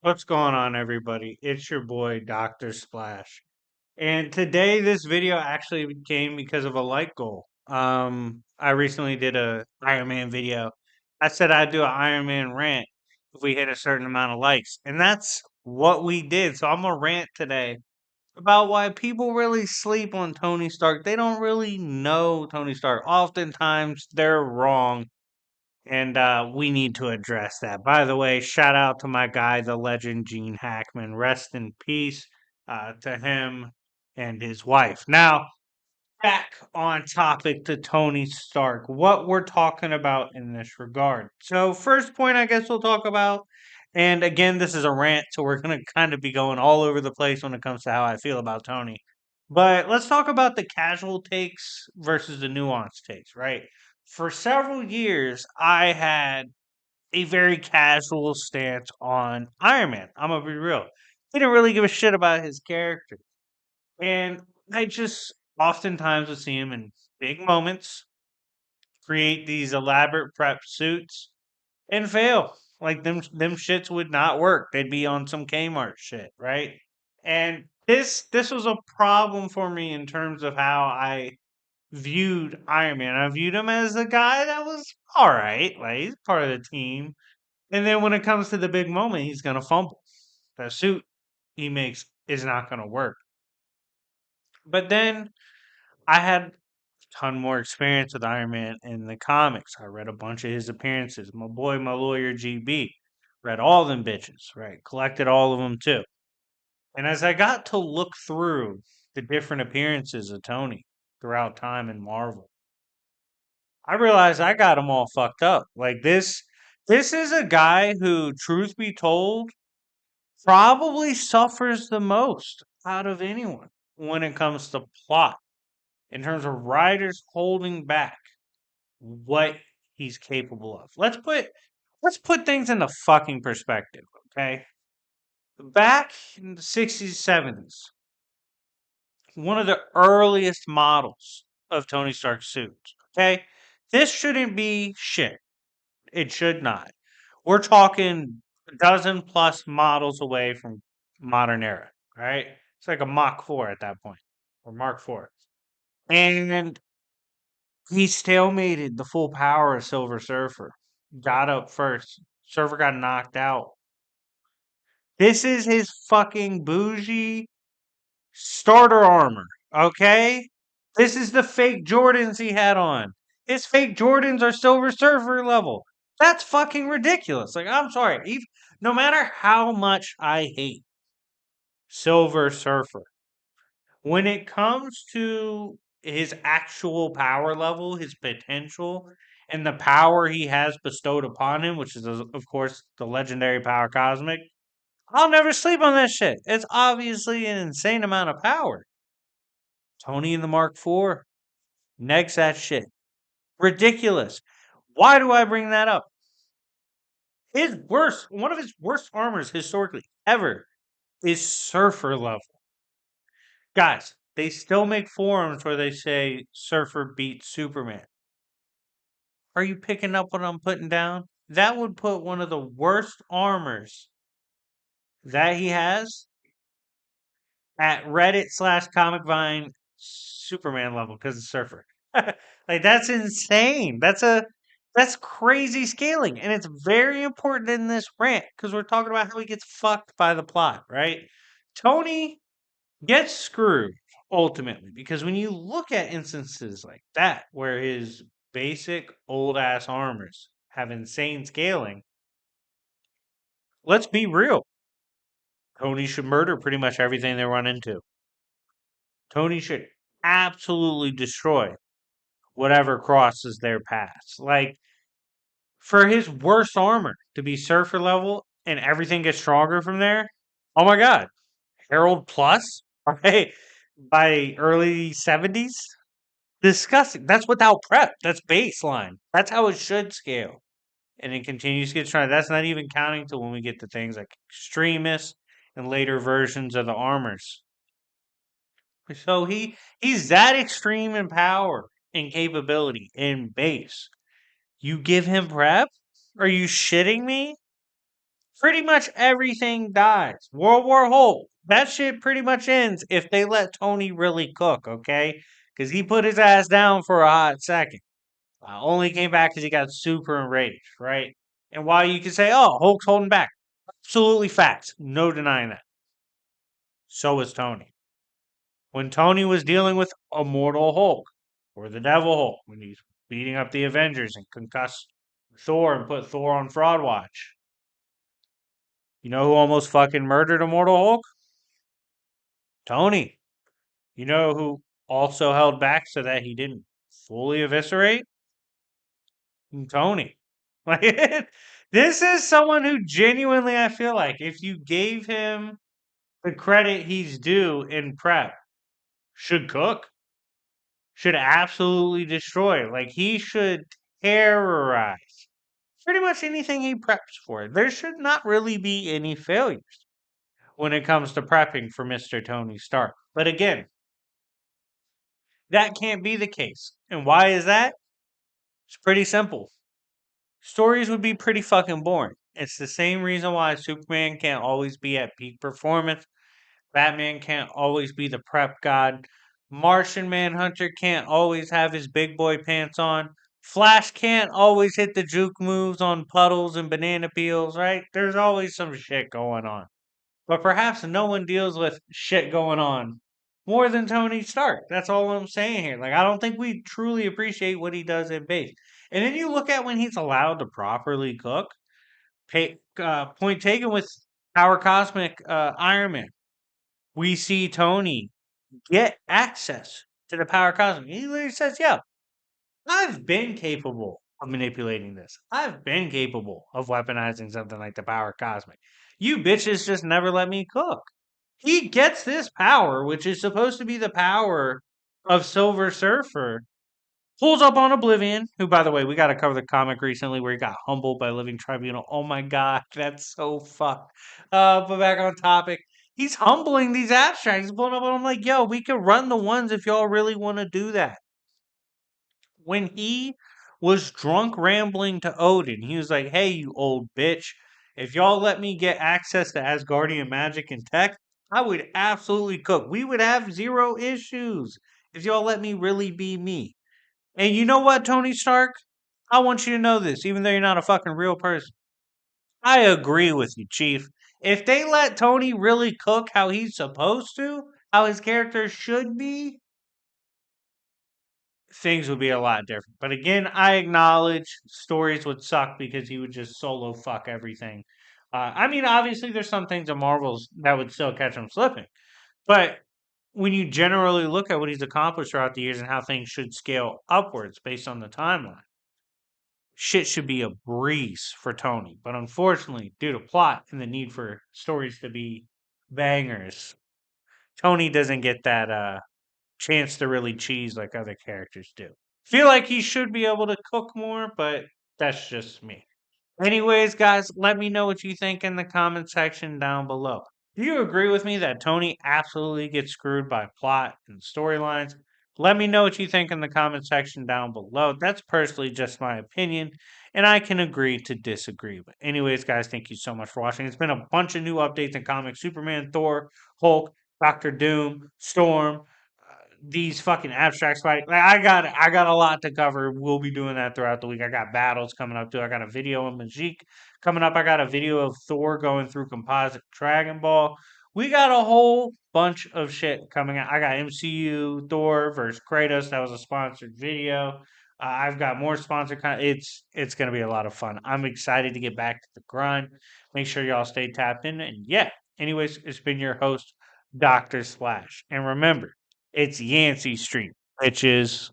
What's going on, everybody? It's your boy, Dr. Splash. And today, this video actually came because of a like goal. I recently did a Iron Man video. I said I'd do an Iron Man rant if we hit a certain amount of likes. And that's what we did. So I'm going to rant today about why people really sleep on Tony Stark. They don't really know Tony Stark. Oftentimes, they're wrong and we need to address that. By the way, shout out to my guy, the legend Gene Hackman. Rest in peace to him and his wife. Now, back on topic to Tony Stark, what we're talking about in this regard. So, first point I guess we'll talk about, and again, this is a rant, so we're going to kind of be going all over the place when it comes to how I feel about Tony. But let's talk about the casual takes versus the nuanced takes, right? For several years, I had a very casual stance on Iron Man. I'm going to be real. Didn't really give a shit about his character. And I just oftentimes would see him in big moments create these elaborate prep suits and fail. Like them shits would not work. They'd be on some Kmart shit, right? And this was a problem for me in terms of how I viewed Iron Man. I viewed him as a guy that was all right, like he's part of the team. And then when it comes to the big moment, he's gonna fumble. The suit he makes is not gonna work. But then I had a ton more experience with Iron Man in the comics. I read a bunch of his appearances. My boy, my lawyer GB, read all them bitches, right? Collected all of them too. And as I got to look through the different appearances of Tony throughout time in Marvel, I realized I got them all fucked up. Like this is a guy who, truth be told, probably suffers the most out of anyone when it comes to plot in terms of writers holding back what he's capable of. Let's put things into fucking perspective, okay? Back in the 60s, 70s, one of the earliest models of Tony Stark's suit, okay? This shouldn't be shit. It should not. We're talking a dozen plus models away from modern era, right? It's like a Mach 4 at that point, or Mark 4. And he stalemated the full power of Silver Surfer. Got up first. Surfer got knocked out. This is his fucking bougie starter armor, okay? This is the fake Jordans he had on. His fake Jordans are Silver Surfer level. That's fucking ridiculous. Like, I'm sorry. No matter how much I hate Silver Surfer, when it comes to his actual power level, his potential, and the power he has bestowed upon him, which is, of course, the legendary power cosmic, I'll never sleep on that shit. It's obviously an insane amount of power. Tony in the Mark IV, negs that shit. Ridiculous. Why do I bring that up? One of his worst armors historically ever is Surfer level. Guys, they still make forums where they say Surfer beats Superman. Are you picking up what I'm putting down? That would put one of the worst armors that he has at Reddit/Comic Vine Superman level because it's Surfer. Like that's insane. That's crazy scaling, and it's very important in this rant because we're talking about how he gets fucked by the plot, right? Tony gets screwed ultimately because when you look at instances like that where his basic old ass armors have insane scaling, let's be real. Tony should murder pretty much everything they run into. Tony should absolutely destroy whatever crosses their paths. Like for his worst armor to be Surfer level and everything gets stronger from there. Oh my god. Herald Plus? Right? By early 70s? Disgusting. That's without prep. That's baseline. That's how it should scale. And it continues to get stronger. That's not even counting to when we get to things like extremists and later versions of the armors. So he's that extreme in power and capability in base. You give him prep? Are you shitting me? Pretty much everything dies. World War Hulk. That shit pretty much ends if they let Tony really cook, okay? Because he put his ass down for a hot second. Only came back because he got super enraged, right? And while you can say, oh, Hulk's holding back, absolutely facts. No denying that. So was Tony. When Tony was dealing with Immortal Hulk or the Devil Hulk, when he's beating up the Avengers and concussed Thor and put Thor on fraud watch. You know who almost fucking murdered Immortal Hulk? Tony. You know who also held back so that he didn't fully eviscerate? Tony. Like this is someone who genuinely I feel like if you gave him the credit he's due in prep, should cook, should absolutely destroy. Like he should terrorize pretty much anything he preps for. There should not really be any failures when it comes to prepping for Mr. Tony Stark. But again, that can't be the case. And why is that? It's pretty simple. Stories would be pretty fucking boring. It's the same reason why Superman can't always be at peak performance. Batman can't always be the prep god. Martian Manhunter can't always have his big boy pants on. Flash can't always hit the juke moves on puddles and banana peels, right? There's always some shit going on. But perhaps no one deals with shit going on more than Tony Stark. That's all I'm saying here. Like, I don't think we truly appreciate what he does in base. And then you look at when he's allowed to properly cook. Point taken with Power Cosmic Iron Man. We see Tony get access to the Power Cosmic. He literally says, "Yeah, I've been capable of manipulating this. I've been capable of weaponizing something like the Power Cosmic. You bitches just never let me cook." He gets this power, which is supposed to be the power of Silver Surfer, pulls up on Oblivion, who, by the way, we got to cover the comic recently where he got humbled by Living Tribunal. Oh my god, that's so fucked. But back on topic, he's humbling these abstracts. He's pulling up and I'm like, yo, we could run the ones if y'all really want to do that. When he was drunk rambling to Odin, he was like, hey, you old bitch, if y'all let me get access to Asgardian magic and tech, I would absolutely cook. We would have zero issues if y'all let me really be me. And you know what, Tony Stark? I want you to know this, even though you're not a fucking real person. I agree with you, Chief. If they let Tony really cook how he's supposed to, how his character should be, things would be a lot different. But again, I acknowledge stories would suck because he would just solo fuck everything. I mean, obviously, there's some things in Marvel's that would still catch him slipping. But when you generally look at what he's accomplished throughout the years and how things should scale upwards based on the timeline, shit should be a breeze for Tony. But unfortunately, due to plot and the need for stories to be bangers, Tony doesn't get that chance to really cheese like other characters do. Feel like he should be able to cook more, but that's just me. Anyways, guys, let me know what you think in the comment section down below. Do you agree with me that Tony absolutely gets screwed by plot and storylines? Let me know what you think in the comment section down below. That's personally just my opinion, and I can agree to disagree. But anyways, guys, thank you so much for watching. It's been a bunch of new updates in comics: Superman, Thor, Hulk, Doctor Doom, Storm, these fucking abstracts fight. Like I got a lot to cover. We'll be doing that throughout the week. I got battles coming up too. I got a video of Majik coming up. I got a video of Thor going through composite Dragon Ball. We got a whole bunch of shit coming out. I got MCU Thor versus Kratos. That was a sponsored video. I've got more sponsored content. It's gonna be a lot of fun. I'm excited to get back to the grind. Make sure y'all stay tapped in. And yeah, anyways, it's been your host, Dr. Splash. And remember, it's Yancey Street, bitches.